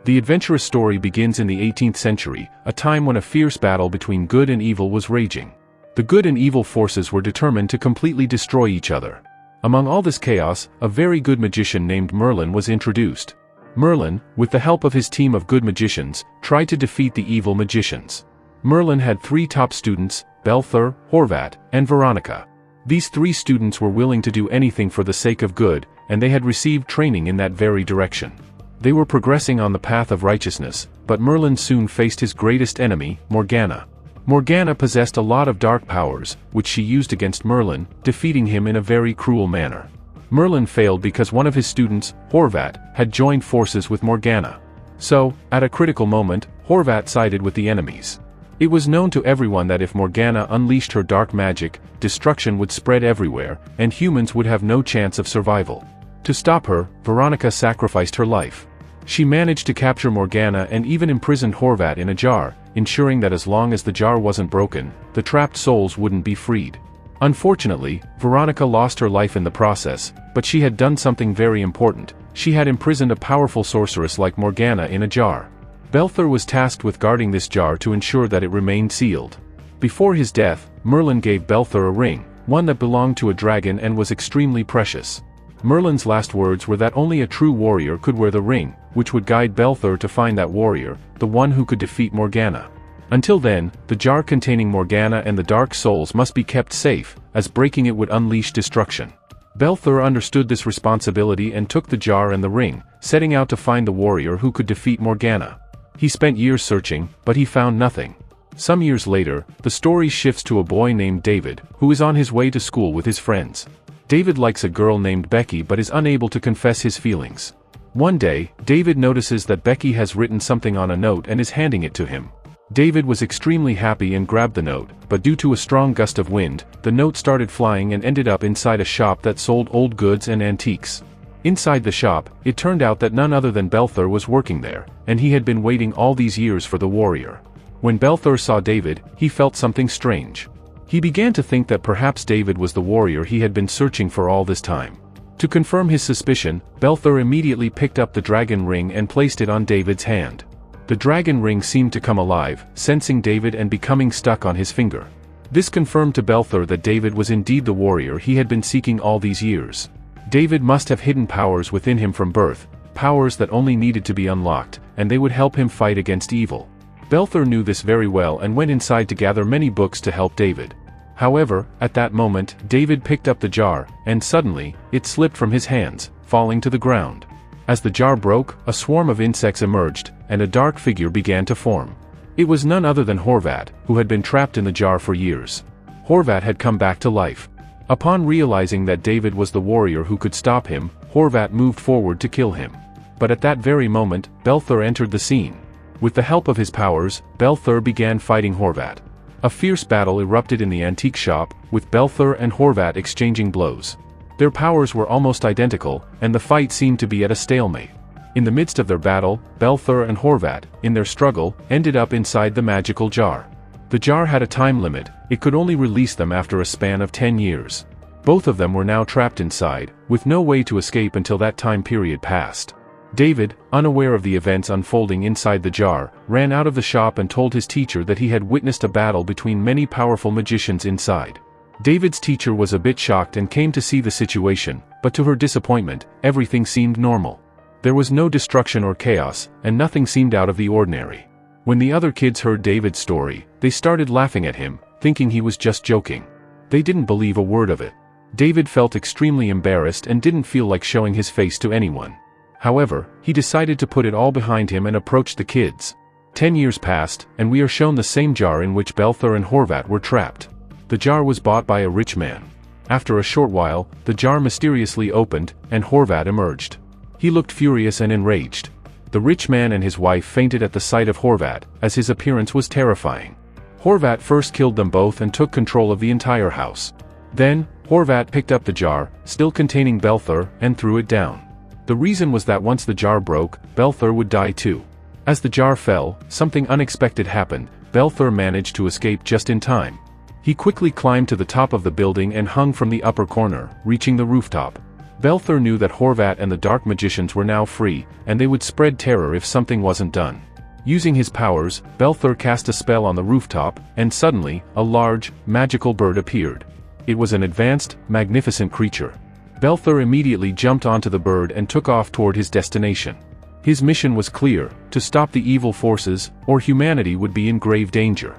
The adventurous story begins in the 18th century, a time when a fierce battle between good and evil was raging. The good and evil forces were determined to completely destroy each other. Among all this chaos, a very good magician named Merlin was introduced. Merlin, with the help of his team of good magicians, tried to defeat the evil magicians. Merlin had 3 top students, Belthur, Horvat, and Veronica. These 3 students were willing to do anything for the sake of good, and they had received training in that very direction. They were progressing on the path of righteousness, but Merlin soon faced his greatest enemy, Morgana. Morgana possessed a lot of dark powers, which she used against Merlin, defeating him in a very cruel manner. Merlin failed because one of his students, Horvat, had joined forces with Morgana. So, at a critical moment, Horvat sided with the enemies. It was known to everyone that if Morgana unleashed her dark magic, destruction would spread everywhere, and humans would have no chance of survival. To stop her, Veronica sacrificed her life. She managed to capture Morgana and even imprisoned Horvat in a jar, ensuring that as long as the jar wasn't broken, the trapped souls wouldn't be freed. Unfortunately, Veronica lost her life in the process, but she had done something very important. She had imprisoned a powerful sorceress like Morgana in a jar. Belthur was tasked with guarding this jar to ensure that it remained sealed. Before his death, Merlin gave Belthur a ring, one that belonged to a dragon and was extremely precious. Merlin's last words were that only a true warrior could wear the ring, which would guide Belthur to find that warrior, the one who could defeat Morgana. Until then, the jar containing Morgana and the dark souls must be kept safe, as breaking it would unleash destruction. Belthur understood this responsibility and took the jar and the ring, setting out to find the warrior who could defeat Morgana. He spent years searching, but he found nothing. Some years later, the story shifts to a boy named David, who is on his way to school with his friends. David likes a girl named Becky but is unable to confess his feelings. One day, David notices that Becky has written something on a note and is handing it to him. David was extremely happy and grabbed the note, but due to a strong gust of wind, the note started flying and ended up inside a shop that sold old goods and antiques. Inside the shop, it turned out that none other than Belthur was working there, and he had been waiting all these years for the warrior. When Belthur saw David, he felt something strange. He began to think that perhaps David was the warrior he had been searching for all this time. To confirm his suspicion, Belthur immediately picked up the dragon ring and placed it on David's hand. The dragon ring seemed to come alive, sensing David and becoming stuck on his finger. This confirmed to Belthur that David was indeed the warrior he had been seeking all these years. David must have hidden powers within him from birth, powers that only needed to be unlocked, and they would help him fight against evil. Belthur knew this very well and went inside to gather many books to help David. However, at that moment, David picked up the jar, and suddenly, it slipped from his hands, falling to the ground. As the jar broke, a swarm of insects emerged, and a dark figure began to form. It was none other than Horvat, who had been trapped in the jar for years. Horvat had come back to life. Upon realizing that David was the warrior who could stop him, Horvat moved forward to kill him. But at that very moment, Belthur entered the scene. With the help of his powers, Belthur began fighting Horvat. A fierce battle erupted in the antique shop, with Belthur and Horvat exchanging blows. Their powers were almost identical, and the fight seemed to be at a stalemate. In the midst of their battle, Belthur and Horvat, in their struggle, ended up inside the magical jar. The jar had a time limit, it could only release them after a span of 10 years. Both of them were now trapped inside, with no way to escape until that time period passed. David, unaware of the events unfolding inside the jar, ran out of the shop and told his teacher that he had witnessed a battle between many powerful magicians inside. David's teacher was a bit shocked and came to see the situation, but to her disappointment, everything seemed normal. There was no destruction or chaos, and nothing seemed out of the ordinary. When the other kids heard David's story, they started laughing at him, thinking he was just joking. They didn't believe a word of it. David felt extremely embarrassed and didn't feel like showing his face to anyone. However, he decided to put it all behind him and approached the kids. 10 years passed, and we are shown the same jar in which Belthur and Horvat were trapped. The jar was bought by a rich man. After a short while, the jar mysteriously opened, and Horvat emerged. He looked furious and enraged. The rich man and his wife fainted at the sight of Horvat, as his appearance was terrifying. Horvat first killed them both and took control of the entire house. Then, Horvat picked up the jar, still containing Belthur, and threw it down. The reason was that once the jar broke, Belthur would die too. As the jar fell, something unexpected happened. Belthur managed to escape just in time. He quickly climbed to the top of the building and hung from the upper corner, reaching the rooftop. Belthur knew that Horvat and the dark magicians were now free, and they would spread terror if something wasn't done. Using his powers, Belthur cast a spell on the rooftop, and suddenly, a large, magical bird appeared. It was an advanced, magnificent creature. Belthur immediately jumped onto the bird and took off toward his destination. His mission was clear: to stop the evil forces, or humanity would be in grave danger.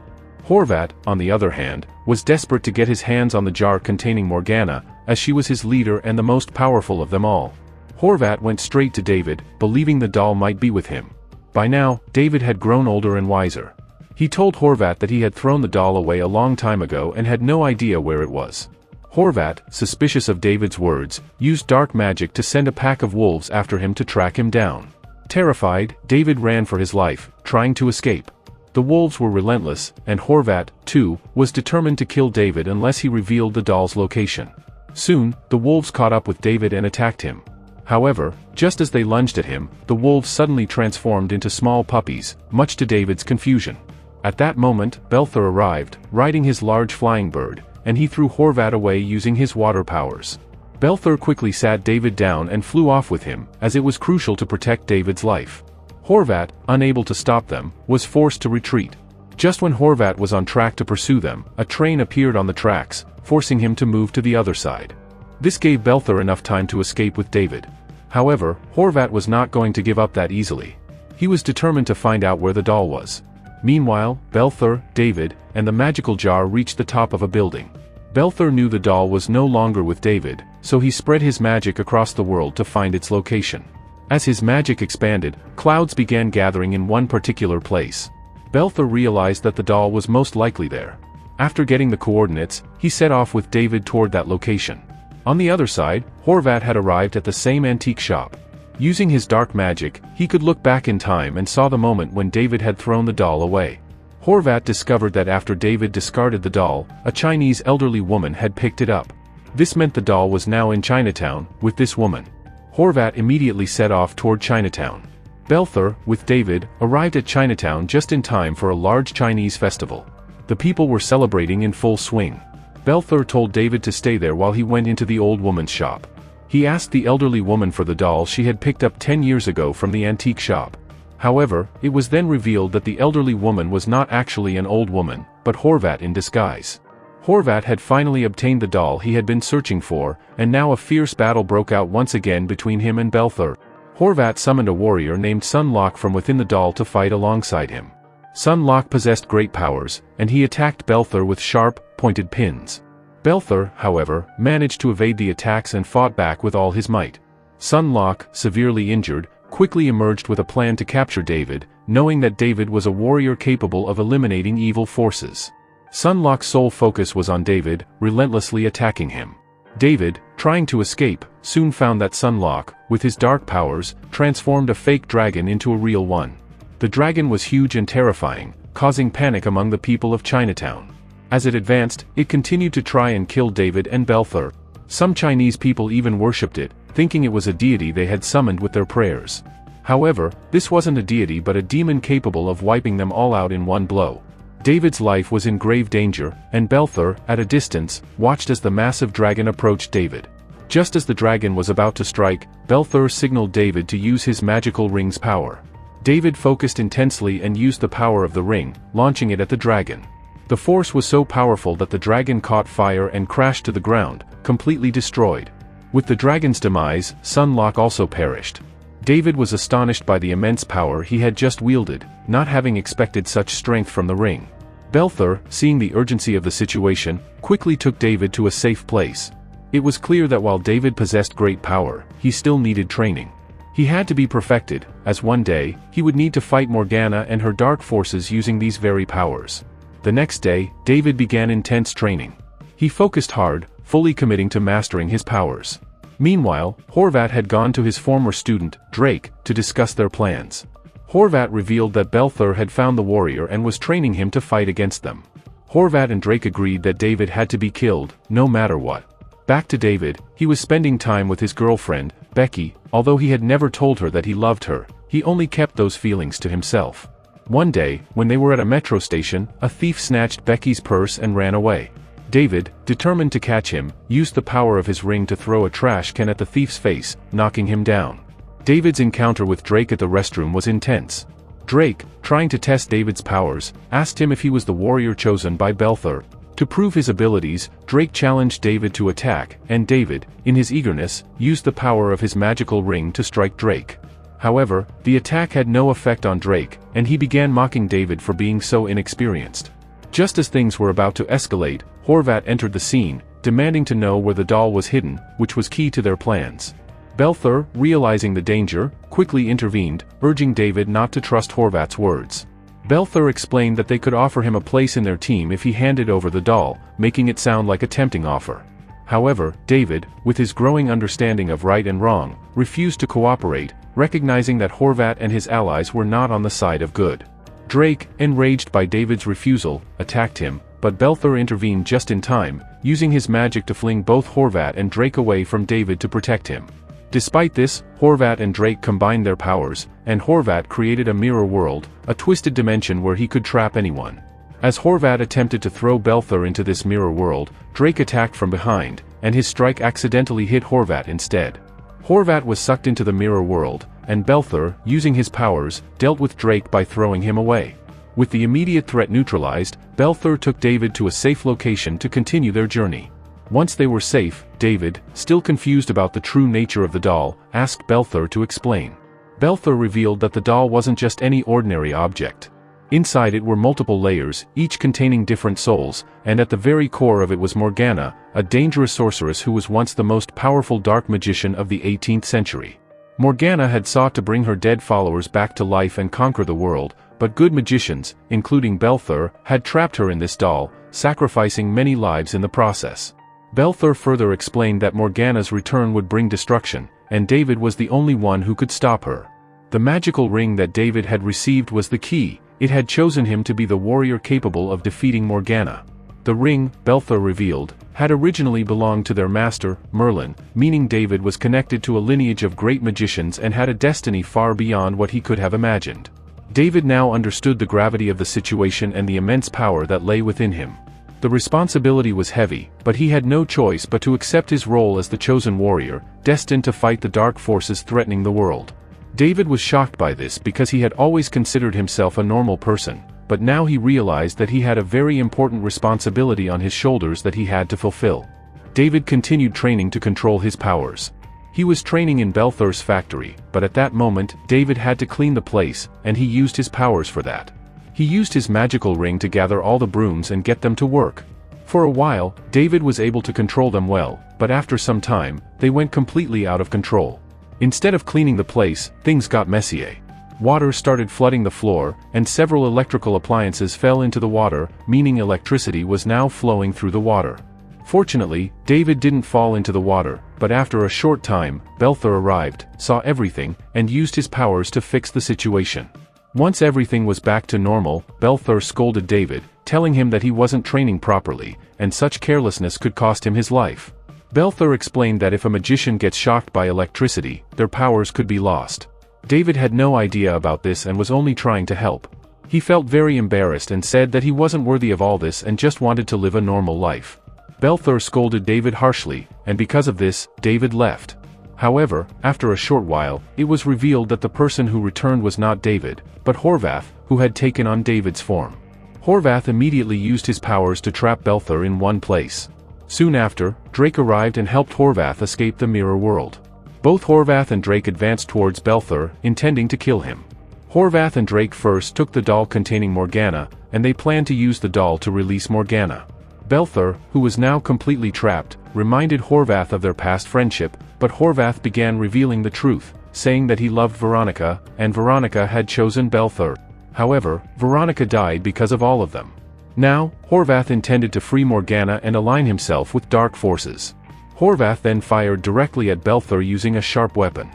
Horvat, on the other hand, was desperate to get his hands on the jar containing Morgana, as she was his leader and the most powerful of them all. Horvat went straight to David, believing the doll might be with him. By now, David had grown older and wiser. He told Horvat that he had thrown the doll away a long time ago and had no idea where it was. Horvat, suspicious of David's words, used dark magic to send a pack of wolves after him to track him down. Terrified, David ran for his life, trying to escape. The wolves were relentless, and Horvat, too, was determined to kill David unless he revealed the doll's location. Soon, the wolves caught up with David and attacked him. However, just as they lunged at him, the wolves suddenly transformed into small puppies, much to David's confusion. At that moment, Belthur arrived, riding his large flying bird, and he threw Horvat away using his water powers. Belthur quickly sat David down and flew off with him, as it was crucial to protect David's life. Horvat, unable to stop them, was forced to retreat. Just when Horvat was on track to pursue them, a train appeared on the tracks, forcing him to move to the other side. This gave Belthur enough time to escape with David. However, Horvat was not going to give up that easily. He was determined to find out where the doll was. Meanwhile, Belthur, David, and the magical jar reached the top of a building. Belthur knew the doll was no longer with David, so he spread his magic across the world to find its location. As his magic expanded, clouds began gathering in one particular place. Belthur realized that the doll was most likely there. After getting the coordinates, he set off with David toward that location. On the other side, Horvat had arrived at the same antique shop. Using his dark magic, he could look back in time and saw the moment when David had thrown the doll away. Horvat discovered that after David discarded the doll, a Chinese elderly woman had picked it up. This meant the doll was now in Chinatown, with this woman. Horvat immediately set off toward Chinatown. Belthur, with David, arrived at Chinatown just in time for a large Chinese festival. The people were celebrating in full swing. Belthur told David to stay there while he went into the old woman's shop. He asked the elderly woman for the doll she had picked up 10 years ago from the antique shop. However, it was then revealed that the elderly woman was not actually an old woman, but Horvat in disguise. Horvat had finally obtained the doll he had been searching for, and now a fierce battle broke out once again between him and Belthur. Horvat summoned a warrior named Sun Lok from within the doll to fight alongside him. Sun Lok possessed great powers, and he attacked Belthur with sharp, pointed pins. Belthur, however, managed to evade the attacks and fought back with all his might. Sun Lok, severely injured, quickly emerged with a plan to capture David, knowing that David was a warrior capable of eliminating evil forces. Sun Lok's sole focus was on David, relentlessly attacking him. David, trying to escape, soon found that Sun Lok, with his dark powers, transformed a fake dragon into a real one. The dragon was huge and terrifying, causing panic among the people of Chinatown. As it advanced, it continued to try and kill David and Belthur. Some Chinese people even worshipped it, thinking it was a deity they had summoned with their prayers. However, this wasn't a deity but a demon capable of wiping them all out in one blow. David's life was in grave danger, and Belthur, at a distance, watched as the massive dragon approached David. Just as the dragon was about to strike, Belthur signaled David to use his magical ring's power. David focused intensely and used the power of the ring, launching it at the dragon. The force was so powerful that the dragon caught fire and crashed to the ground, completely destroyed. With the dragon's demise, Sun Lok also perished. David was astonished by the immense power he had just wielded, not having expected such strength from the ring. Belthur, seeing the urgency of the situation, quickly took David to a safe place. It was clear that while David possessed great power, he still needed training. He had to be perfected, as one day, he would need to fight Morgana and her dark forces using these very powers. The next day, David began intense training. He focused hard, fully committing to mastering his powers. Meanwhile, Horvat had gone to his former student, Drake, to discuss their plans. Horvat revealed that Belthur had found the warrior and was training him to fight against them. Horvat and Drake agreed that David had to be killed, no matter what. Back to David, he was spending time with his girlfriend, Becky. Although he had never told her that he loved her, he only kept those feelings to himself. One day, when they were at a metro station, a thief snatched Becky's purse and ran away. David, determined to catch him, used the power of his ring to throw a trash can at the thief's face, knocking him down. David's encounter with Drake at the restroom was intense. Drake, trying to test David's powers, asked him if he was the warrior chosen by Belthur. To prove his abilities, Drake challenged David to attack, and David, in his eagerness, used the power of his magical ring to strike Drake. However, the attack had no effect on Drake, and he began mocking David for being so inexperienced. Just as things were about to escalate, Horvat entered the scene, demanding to know where the doll was hidden, which was key to their plans. Belthur, realizing the danger, quickly intervened, urging David not to trust Horvat's words. Belthur explained that they could offer him a place in their team if he handed over the doll, making it sound like a tempting offer. However, David, with his growing understanding of right and wrong, refused to cooperate, recognizing that Horvat and his allies were not on the side of good. Drake, enraged by David's refusal, attacked him, but Belthur intervened just in time, using his magic to fling both Horvat and Drake away from David to protect him. Despite this, Horvat and Drake combined their powers, and Horvat created a mirror world, a twisted dimension where he could trap anyone. As Horvat attempted to throw Belthur into this mirror world, Drake attacked from behind, and his strike accidentally hit Horvat instead. Horvat was sucked into the mirror world, and Belthur, using his powers, dealt with Drake by throwing him away. With the immediate threat neutralized, Belthur took David to a safe location to continue their journey. Once they were safe, David, still confused about the true nature of the doll, asked Belthur to explain. Belthur revealed that the doll wasn't just any ordinary object. Inside it were multiple layers, each containing different souls, and at the very core of it was Morgana, a dangerous sorceress who was once the most powerful dark magician of the 18th century. Morgana had sought to bring her dead followers back to life and conquer the world, but good magicians, including Belthur, had trapped her in this doll, sacrificing many lives in the process. Belthur further explained that Morgana's return would bring destruction, and David was the only one who could stop her. The magical ring that David had received was the key. It had chosen him to be the warrior capable of defeating Morgana. The ring, Belthur revealed, had originally belonged to their master, Merlin, meaning David was connected to a lineage of great magicians and had a destiny far beyond what he could have imagined. David now understood the gravity of the situation and the immense power that lay within him. The responsibility was heavy, but he had no choice but to accept his role as the chosen warrior, destined to fight the dark forces threatening the world. David was shocked by this because he had always considered himself a normal person, but now he realized that he had a very important responsibility on his shoulders that he had to fulfill. David continued training to control his powers. He was training in Belthur's factory, but at that moment, David had to clean the place, and he used his powers for that. He used his magical ring to gather all the brooms and get them to work. For a while, David was able to control them well, but after some time, they went completely out of control. Instead of cleaning the place, things got messy. Water started flooding the floor, and several electrical appliances fell into the water, meaning electricity was now flowing through the water. Fortunately, David didn't fall into the water, but after a short time, Belthur arrived, saw everything, and used his powers to fix the situation. Once everything was back to normal, Belthur scolded David, telling him that he wasn't training properly, and such carelessness could cost him his life. Belthur explained that if a magician gets shocked by electricity, their powers could be lost. David had no idea about this and was only trying to help. He felt very embarrassed and said that he wasn't worthy of all this and just wanted to live a normal life. Belthur scolded David harshly, and because of this, David left. However, after a short while, it was revealed that the person who returned was not David, but Horvath, who had taken on David's form. Horvath immediately used his powers to trap Belthur in one place. Soon after, Drake arrived and helped Horvath escape the mirror world. Both Horvath and Drake advanced towards Belthur, intending to kill him. Horvath and Drake first took the doll containing Morgana, and they planned to use the doll to release Morgana. Belthur, who was now completely trapped, reminded Horvath of their past friendship, but Horvath began revealing the truth, saying that he loved Veronica, and Veronica had chosen Belthur. However, Veronica died because of all of them. Now, Horvath intended to free Morgana and align himself with dark forces. Horvath then fired directly at Belthur using a sharp weapon.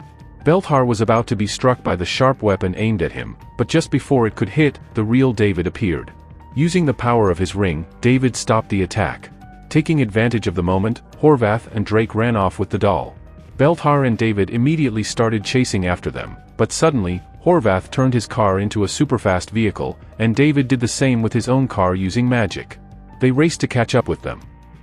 Belthar was about to be struck by the sharp weapon aimed at him, but just before it could hit, the real David appeared. Using the power of his ring, David stopped the attack. Taking advantage of the moment, Horvath and Drake ran off with the doll. Belthar and David immediately started chasing after them, but suddenly, Horvath turned his car into a superfast vehicle, and David did the same with his own car using magic. They raced to catch up with them.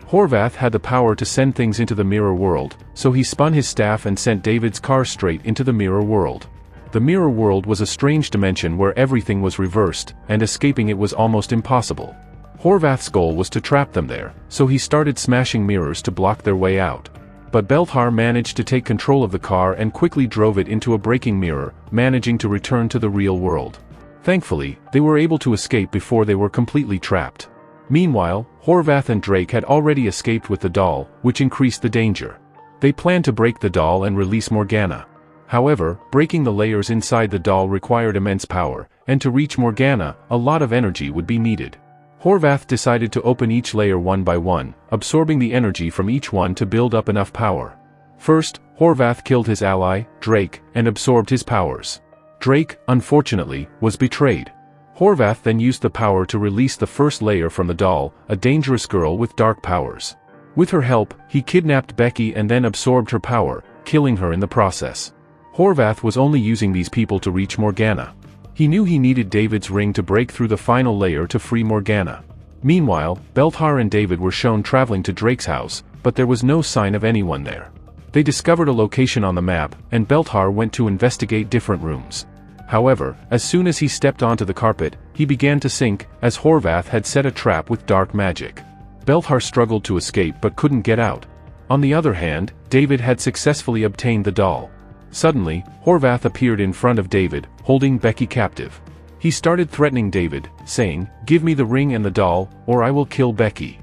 Horvath had the power to send things into the mirror world, so he spun his staff and sent David's car straight into the mirror world. The mirror world was a strange dimension where everything was reversed, and escaping it was almost impossible. Horvath's goal was to trap them there, so he started smashing mirrors to block their way out. But Belthar managed to take control of the car and quickly drove it into a breaking mirror, managing to return to the real world. Thankfully, they were able to escape before they were completely trapped. Meanwhile, Horvath and Drake had already escaped with the doll, which increased the danger. They planned to break the doll and release Morgana. However, breaking the layers inside the doll required immense power, and to reach Morgana, a lot of energy would be needed. Horvath decided to open each layer one by one, absorbing the energy from each one to build up enough power. First, Horvath killed his ally, Drake, and absorbed his powers. Drake, unfortunately, was betrayed. Horvath then used the power to release the first layer from the doll, a dangerous girl with dark powers. With her help, he kidnapped Becky and then absorbed her power, killing her in the process. Horvath was only using these people to reach Morgana. He knew he needed David's ring to break through the final layer to free Morgana. Meanwhile, Belthar and David were shown traveling to Drake's house, but there was no sign of anyone there. They discovered a location on the map, and Belthar went to investigate different rooms. However, as soon as he stepped onto the carpet, he began to sink, as Horvath had set a trap with dark magic. Belthar struggled to escape but couldn't get out. On the other hand, David had successfully obtained the doll. Suddenly, Horvath appeared in front of David, holding Becky captive. He started threatening David, saying, "Give me the ring and the doll, or I will kill Becky."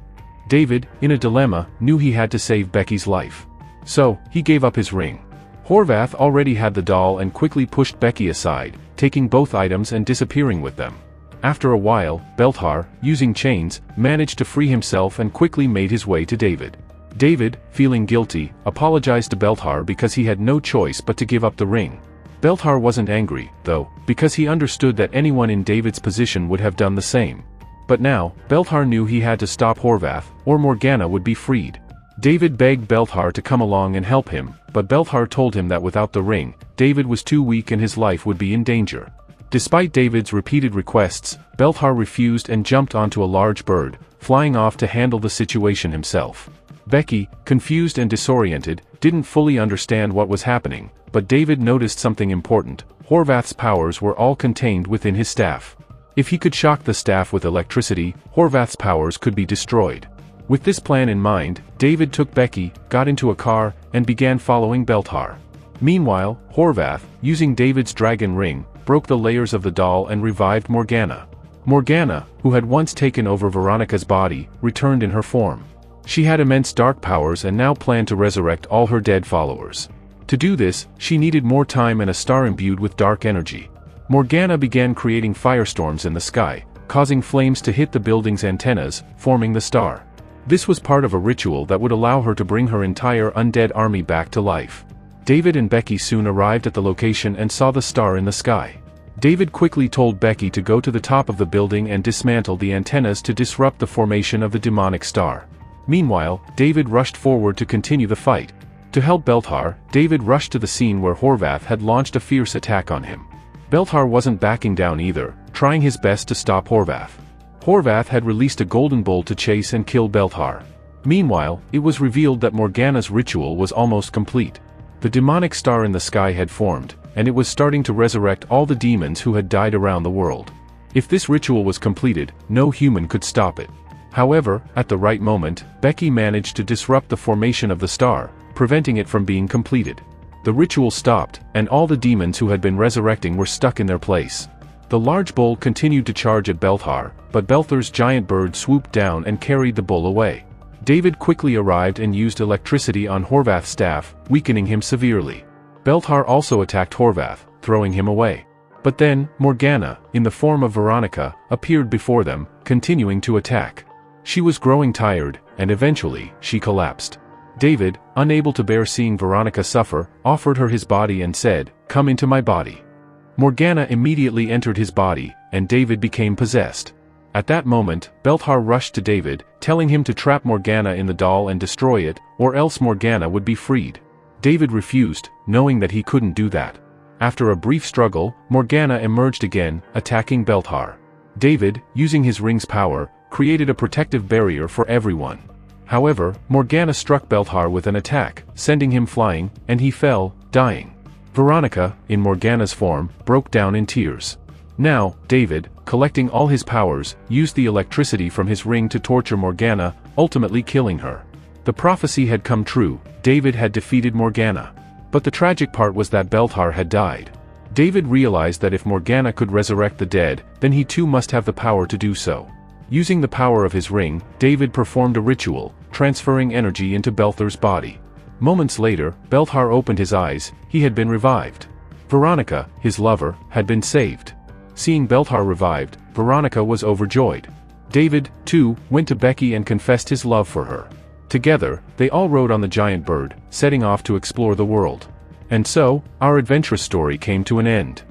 David, in a dilemma, knew he had to save Becky's life. So, he gave up his ring. Horvath already had the doll and quickly pushed Becky aside, taking both items and disappearing with them. After a while, Belthar, using chains, managed to free himself and quickly made his way to David. David, feeling guilty, apologized to Belthar because he had no choice but to give up the ring. Belthar wasn't angry, though, because he understood that anyone in David's position would have done the same. But now, Belthar knew he had to stop Horvath, or Morgana would be freed. David begged Belthar to come along and help him, but Belthar told him that without the ring, David was too weak and his life would be in danger. Despite David's repeated requests, Belthar refused and jumped onto a large bird, flying off to handle the situation himself. Becky, confused and disoriented, didn't fully understand what was happening, but David noticed something important: Horvath's powers were all contained within his staff. If he could shock the staff with electricity, Horvath's powers could be destroyed. With this plan in mind, David took Becky, got into a car, and began following Belthar. Meanwhile, Horvath, using David's dragon ring, broke the layers of the doll and revived Morgana. Morgana, who had once taken over Veronica's body, returned in her form. She had immense dark powers and now planned to resurrect all her dead followers. To do this, she needed more time and a star imbued with dark energy. Morgana began creating firestorms in the sky, causing flames to hit the building's antennas, forming the star. This was part of a ritual that would allow her to bring her entire undead army back to life. David and Becky soon arrived at the location and saw the star in the sky. David quickly told Becky to go to the top of the building and dismantle the antennas to disrupt the formation of the demonic star. Meanwhile, David rushed forward to continue the fight. To help Belthar, David rushed to the scene where Horvath had launched a fierce attack on him. Belthar wasn't backing down either, trying his best to stop Horvath. Horvath had released a golden bull to chase and kill Belthar. Meanwhile, it was revealed that Morgana's ritual was almost complete. The demonic star in the sky had formed, and it was starting to resurrect all the demons who had died around the world. If this ritual was completed, no human could stop it. However, at the right moment, Becky managed to disrupt the formation of the star, preventing it from being completed. The ritual stopped, and all the demons who had been resurrecting were stuck in their place. The large bull continued to charge at Belthar, but Belthar's giant bird swooped down and carried the bull away. David quickly arrived and used electricity on Horvath's staff, weakening him severely. Belthar also attacked Horvath, throwing him away. But then, Morgana, in the form of Veronica, appeared before them, continuing to attack. She was growing tired, and eventually, she collapsed. David, unable to bear seeing Veronica suffer, offered her his body and said, "Come into my body." Morgana immediately entered his body, and David became possessed. At that moment, Belthar rushed to David, telling him to trap Morgana in the doll and destroy it, or else Morgana would be freed. David refused, knowing that he couldn't do that. After a brief struggle, Morgana emerged again, attacking Belthar. David, using his ring's power, created a protective barrier for everyone. However, Morgana struck Belthar with an attack, sending him flying, and he fell, dying. Veronica, in Morgana's form, broke down in tears. Now, David, collecting all his powers, used the electricity from his ring to torture Morgana, ultimately killing her. The prophecy had come true. David had defeated Morgana. But the tragic part was that Belthar had died. David realized that if Morgana could resurrect the dead, then he too must have the power to do so. Using the power of his ring, David performed a ritual, transferring energy into Belthar's body. Moments later, Belthar opened his eyes. He had been revived. Veronica, his lover, had been saved. Seeing Belthar revived, Veronica was overjoyed. David, too, went to Becky and confessed his love for her. Together, they all rode on the giant bird, setting off to explore the world. And so, our adventurous story came to an end.